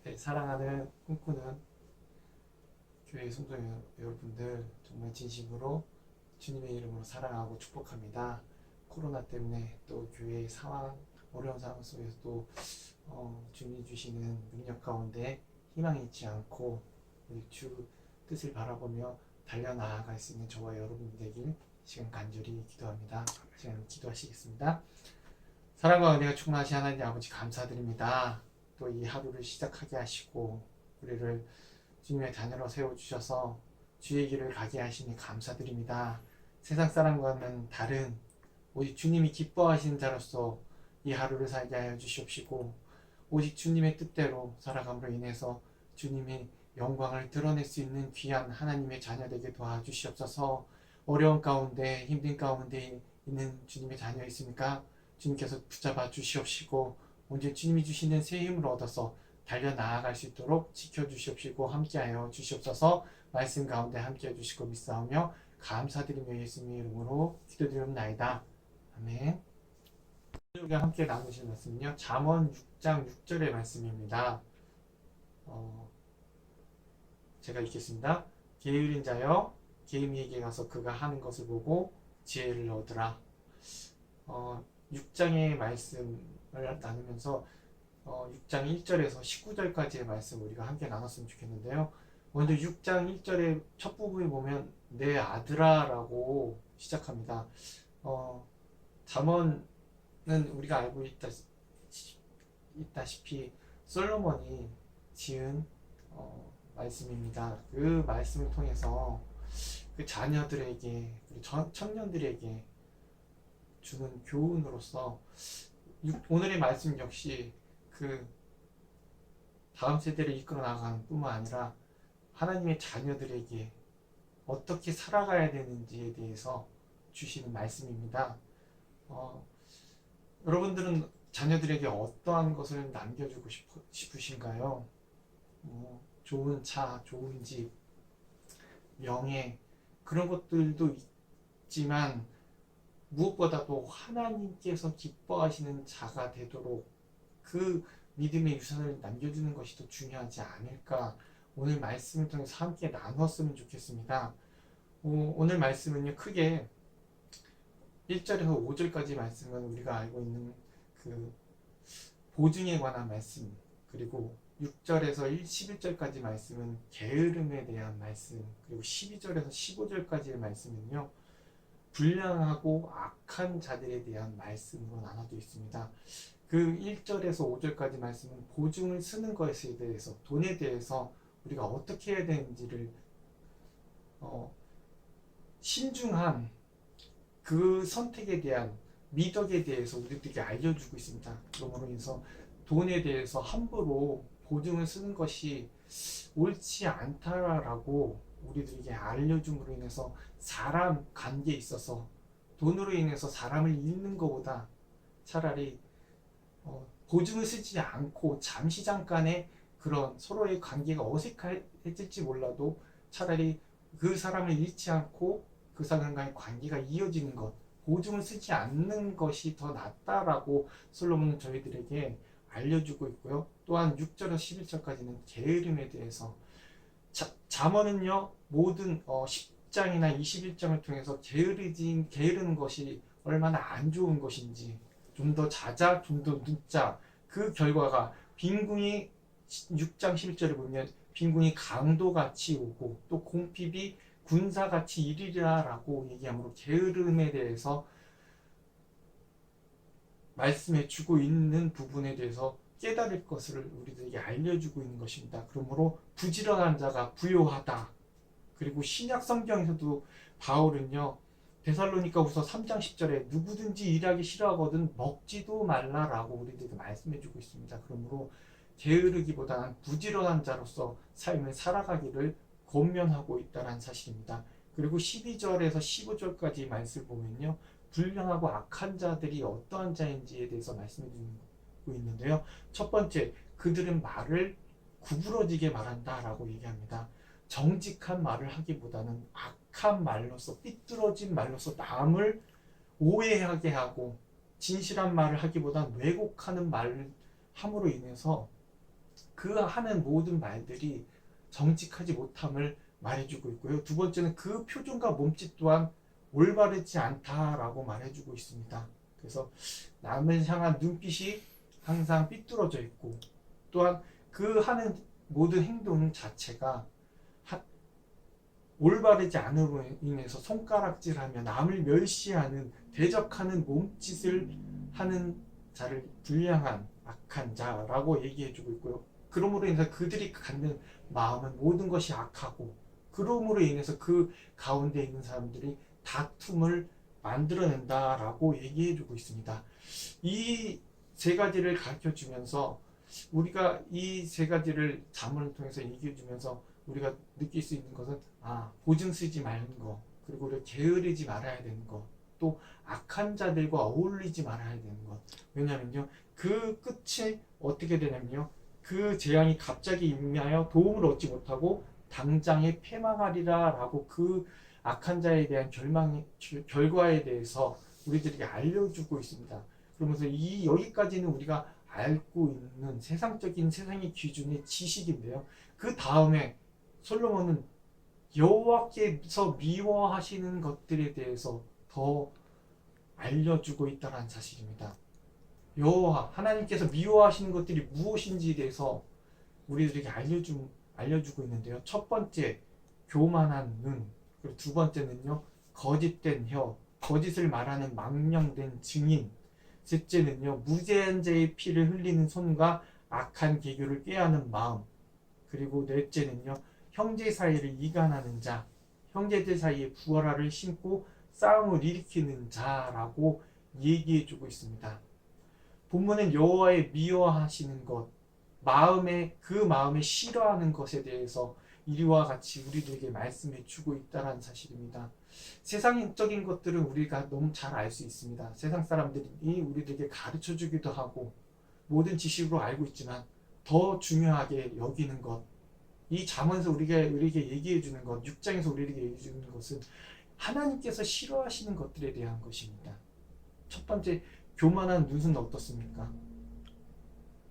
네, 사랑하는 꿈꾸는 교회 성도 여러분들 정말 진심으로 주님의 이름으로 사랑하고 축복합니다. 코로나 때문에 또 교회의 상황, 어려운 상황 속에서도 주님이 주시는 능력 가운데 희망이 있지 않고 우리 주 뜻을 바라보며 달려나아갈 수 있는 저와 여러분 되길 시간 간절히 기도합니다. 시간 기도하시겠습니다. 사랑과 은혜가 충만하신 하나님 아버지 감사드립니다. 또 이 하루를 시작하게 하시고 우리를 주님의 자녀로 세워주셔서 주의 길을 가게 하시니 감사드립니다. 세상 사람과는 다른 오직 주님이 기뻐하시는 자로서 이 하루를 살게 하여 주시옵시고 오직 주님의 뜻대로 살아감으로 인해서 주님의 영광을 드러낼 수 있는 귀한 하나님의 자녀 되게 도와주시옵소서. 어려운 가운데 힘든 가운데 있는 주님의 자녀 있습니까? 주님께서 붙잡아 주시옵시고 오직 주님이 주시는 새 힘을 얻어서 달려나아갈 수 있도록 지켜주시옵시고 함께하여 주시옵소서. 말씀 가운데 함께해 주시고 믿사오며 감사드리며 예수님의 이름으로 기도드리옵나이다. 아멘. 우리가 함께 나누실 말씀은요, 잠언 6장 6절의 말씀입니다. 제가 읽겠습니다. 게으른 자여 계미에게 가서 그가 하는 것을 보고 지혜를 얻으라. 6장의 말씀을 나누면서 6장 1절에서 19절까지의 말씀 우리가 함께 나눴으면 좋겠는데요. 먼저 6장 1절의 첫 부분에 보면 내 아들아 라고 시작합니다. 잠언은 우리가 알고 있다시피 솔로몬이 지은 말씀입니다. 그 말씀을 통해서 그 자녀들에게 그리고 청년들에게 주는 교훈으로서 오늘의 말씀 역시 그 다음 세대를 이끌어 나가는 뿐만 아니라 하나님의 자녀들에게 어떻게 살아가야 되는지에 대해서 주시는 말씀입니다. 여러분들은 자녀들에게 어떠한 것을 남겨주고 싶으신가요? 좋은 차, 좋은 집, 명예 그런 것들도 있지만 무엇보다도 하나님께서 기뻐하시는 자가 되도록 그 믿음의 유산을 남겨주는 것이 더 중요하지 않을까. 오늘 말씀을 통해서 함께 나눴으면 좋겠습니다. 오늘 말씀은요, 크게 1절에서 5절까지 말씀은 우리가 알고 있는 그 보증에 관한 말씀, 그리고 6절에서 11절까지 말씀은 게으름에 대한 말씀, 그리고 12절에서 15절까지의 말씀은요, 불량하고 악한 자들에 대한 말씀으로 나눠져 있습니다. 그 1절에서 5절까지 말씀은 보증을 쓰는 것에 대해서, 돈에 대해서 우리가 어떻게 해야 되는지를 신중한 그 선택에 대한 미덕에 대해서 우리들에게 알려주고 있습니다. 그러므로 인해서 돈에 대해서 함부로 보증을 쓰는 것이 옳지 않다라고 우리들에게 알려줌으로 인해서 사람 관계에 있어서 돈으로 인해서 사람을 잃는 것보다 차라리 보증을 쓰지 않고 잠시 잠깐의 그런 서로의 관계가 어색해질지 몰라도 차라리 그 사람을 잃지 않고 그 사람과의 관계가 이어지는 것, 보증을 쓰지 않는 것이 더 낫다라고 솔로몬은 저희들에게 알려주고 있고요. 또한 6절에서 11절까지는 게으름에 대해서 잠언은요, 모든 10장이나 21장을 통해서 게으르는 것이 얼마나 안 좋은 것인지, 좀 더 자자, 좀 더 늦자, 그 결과가 빈궁이 6장 11절에 보면 빈궁이 강도같이 오고 또 공핍이 군사같이 이르리라 라고 얘기하므로 게으름에 대해서 말씀해 주고 있는 부분에 대해서 깨달을 것을 우리들에게 알려주고 있는 것입니다. 그러므로 부지런한 자가 부요하다. 그리고 신약 성경에서도 바울은요, 데살로니가후서 3장 10절에 누구든지 일하기 싫어하거든 먹지도 말라라고 우리들에게 말씀해 주고 있습니다. 그러므로 게으르기보다는 부지런한 자로서 삶을 살아가기를 권면하고 있다는 사실입니다. 그리고 12절에서 15절까지 말씀을 보면요, 불량하고 악한 자들이 어떠한 자인지에 대해서 말씀해 주고 있는데요. 첫 번째, 그들은 말을 구부러지게 말한다 라고 얘기합니다. 정직한 말을 하기보다는 악한 말로서, 삐뚤어진 말로서 남을 오해하게 하고 진실한 말을 하기보다는 왜곡하는 말을 함으로 인해서 그 하는 모든 말들이 정직하지 못함을 말해주고 있고요. 두 번째는 그 표정과 몸짓 또한 올바르지 않다라고 말해주고 있습니다. 그래서 남을 향한 눈빛이 항상 삐뚤어져 있고, 또한 그 하는 모든 행동 자체가 올바르지 않음으로 인해서 손가락질하며 남을 멸시하는, 대적하는 몸짓을 하는 자를 불량한 악한 자라고 얘기해주고 있고요. 그러므로 인해서 그들이 갖는 마음은 모든 것이 악하고, 그러므로 인해서 그 가운데 있는 사람들이 다툼을 만들어낸다라고 얘기해주고 있습니다. 이 세 가지를 가르쳐 주면서, 우리가 이 세 가지를 자문을 통해서 얘기해 주면서 우리가 느낄 수 있는 것은, 보증 쓰지 말는 거, 그리고 우리가 게으르지 말아야 되는 것, 또 악한 자들과 어울리지 말아야 되는 것. 왜냐면요, 그 끝이 어떻게 되냐면요, 그 재앙이 갑자기 임하여 도움을 얻지 못하고 당장에 패망하리라 라고 그 악한 자에 대한 결과에 대해서 우리들에게 알려주고 있습니다. 그러면서 여기까지는 우리가 알고 있는 세상의 기준의 지식인데요. 그 다음에 솔로몬은 여호와께서 미워하시는 것들에 대해서 더 알려주고 있다는 사실입니다. 여호와 하나님께서 미워하시는 것들이 무엇인지에 대해서 우리들에게 알려주고 있는데요. 첫 번째, 교만한 눈. 그리고 두 번째는요, 거짓된 혀, 거짓을 말하는 망령된 증인. 셋째는요, 무죄한 자의 피를 흘리는 손과 악한 계교를 꾀하는 마음. 그리고 넷째는요, 형제 사이를 이간하는 자, 형제들 사이에 부활화를 심고 싸움을 일으키는 자라고 얘기해주고 있습니다. 본문은 여호와의 미워하시는 것, 그 마음에 싫어하는 것에 대해서 이리와 같이 우리들에게 말씀해 주고 있다는 사실입니다. 세상적인 것들은 우리가 너무 잘 알 수 있습니다. 세상 사람들이 우리들에게 가르쳐 주기도 하고 모든 지식으로 알고 있지만, 더 중요하게 여기는 것, 이 잠언에서 우리에게 얘기해 주는 것, 6장에서 우리에게 얘기해 주는 것은 하나님께서 싫어하시는 것들에 대한 것입니다. 첫 번째, 교만한 눈은 어떻습니까?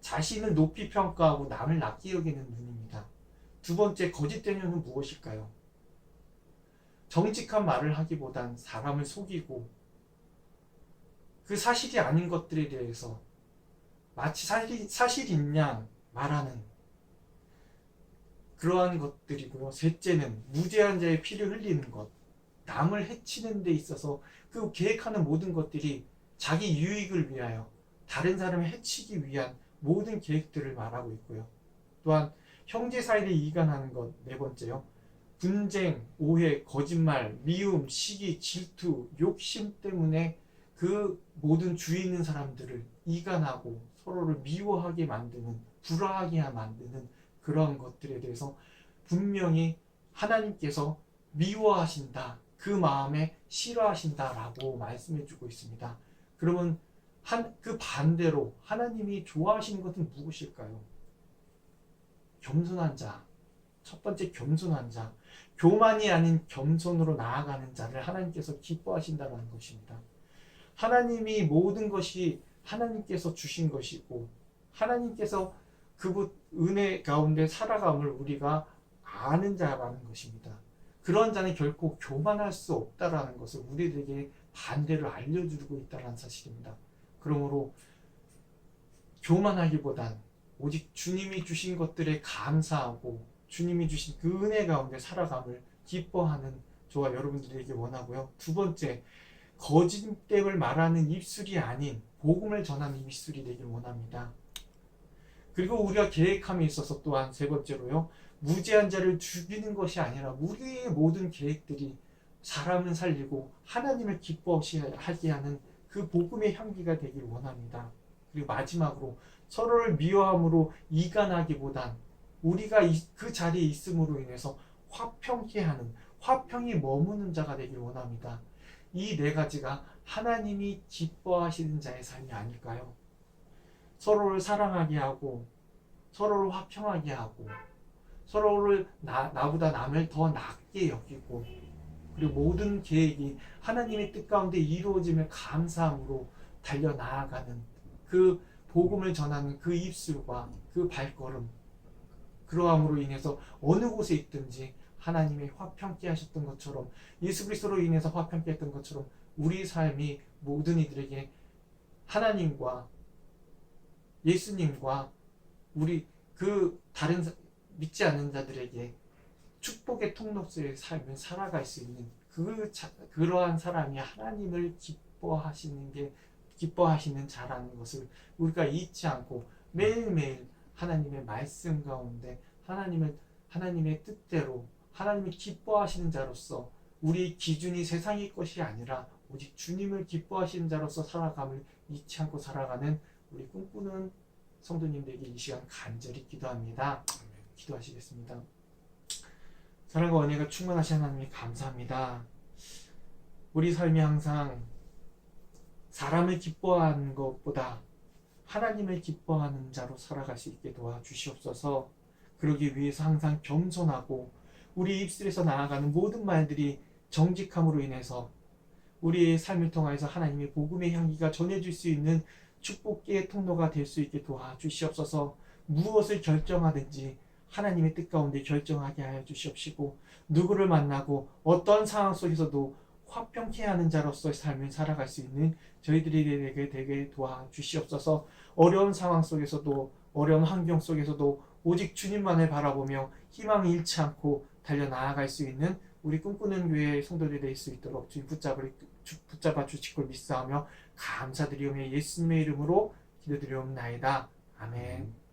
자신을 높이 평가하고 남을 낮게 여기는 눈입니다. 두 번째, 거짓된 눈은 무엇일까요? 정직한 말을 하기보단 사람을 속이고 그 사실이 아닌 것들에 대해서 마치 사실인 양 말하는 그러한 것들이고요. 셋째는 무죄한 자의 피를 흘리는 것, 남을 해치는 데 있어서 그 계획하는 모든 것들이 자기 유익을 위하여 다른 사람을 해치기 위한 모든 계획들을 말하고 있고요. 또한 형제 사이를 이간하는 것, 네 번째요. 분쟁, 오해, 거짓말, 미움, 시기, 질투, 욕심 때문에 그 모든 주위 있는 사람들을 이간하고 서로를 미워하게 만드는, 불화하게 만드는 그런 것들에 대해서 분명히 하나님께서 미워하신다, 그 마음에 싫어하신다라고 말씀해주고 있습니다. 그러면 그 반대로 하나님이 좋아하시는 것은 무엇일까요? 겸손한 자. 첫 번째, 겸손한 자. 교만이 아닌 겸손으로 나아가는 자를 하나님께서 기뻐하신다는 것입니다. 하나님이 모든 것이 하나님께서 주신 것이고, 하나님께서 그 은혜 가운데 살아감을 우리가 아는 자라는 것입니다. 그런 자는 결코 교만할 수 없다라는 것을 우리들에게 반대로 알려주고 있다는 사실입니다. 그러므로 교만하기보단 오직 주님이 주신 것들에 감사하고 주님이 주신 그 은혜 가운데 살아감을 기뻐하는 저와 여러분들에게 원하고요. 두 번째, 거짓됨을 말하는 입술이 아닌 복음을 전하는 입술이 되길 원합니다. 그리고 우리가 계획함에 있어서 또한 세 번째로요, 무죄한 자를 죽이는 것이 아니라 우리의 모든 계획들이 사람을 살리고 하나님을 기뻐하게 하는 그 복음의 향기가 되길 원합니다. 그리고 마지막으로 서로를 미워함으로 이간하기보단 우리가 그 자리에 있음으로 인해서 화평케 하는, 화평이 머무는 자가 되길 원합니다. 이 네 가지가 하나님이 기뻐하시는 자의 삶이 아닐까요? 서로를 사랑하게 하고, 서로를 화평하게 하고, 서로를 나보다 남을 더 낮게 여기고, 그리고 모든 계획이 하나님의 뜻 가운데 이루어짐을 감사함으로 달려나아가는 그 복음을 전하는 그 입술과 그 발걸음, 그러함으로 인해서 어느 곳에 있든지 하나님의 화평케 하셨던 것처럼, 예수 그리스도로 인해서 화평케 했던 것처럼 우리 삶이 모든 이들에게 하나님과 예수님과 우리 그 다른 믿지 않는 자들에게 축복의 통로서의 삶을 살아갈 수 있는 그러한 사람이 하나님을 기뻐하시는 자라는 것을 우리가 잊지 않고 매일매일 하나님의 말씀 가운데 하나님의 뜻대로 하나님이 기뻐하시는 자로서, 우리 기준이 세상의 것이 아니라 오직 주님을 기뻐하시는 자로서 살아감을 잊지 않고 살아가는 우리 꿈꾸는 성도님들에게 이 시간 간절히 기도합니다. 기도하시겠습니다. 사랑과 은혜가 충만하신 하나님 감사합니다. 우리 삶이 항상 사람을 기뻐하는 것보다 하나님을 기뻐하는 자로 살아갈 수 있게 도와주시옵소서. 그러기 위해서 항상 겸손하고 우리 입술에서 나아가는 모든 말들이 정직함으로 인해서 우리의 삶을 통하여서 하나님의 복음의 향기가 전해질 수 있는 축복의 통로가 될 수 있게 도와주시옵소서. 무엇을 결정하든지 하나님의 뜻 가운데 결정하게 하여 주시옵시고, 누구를 만나고 어떤 상황 속에서도 화평케 하는 자로서의 삶을 살아갈 수 있는 저희들에게 되게 도와주시옵소서. 어려운 상황 속에서도, 어려운 환경 속에서도 오직 주님만을 바라보며 희망을 잃지 않고 달려나아갈 수 있는 우리 꿈꾸는 교회의 성도들이 될 수 있도록 주님 붙잡아 주실 걸 믿사오며 감사드리오며 예수님의 이름으로 기도드리옵나이다. 아멘.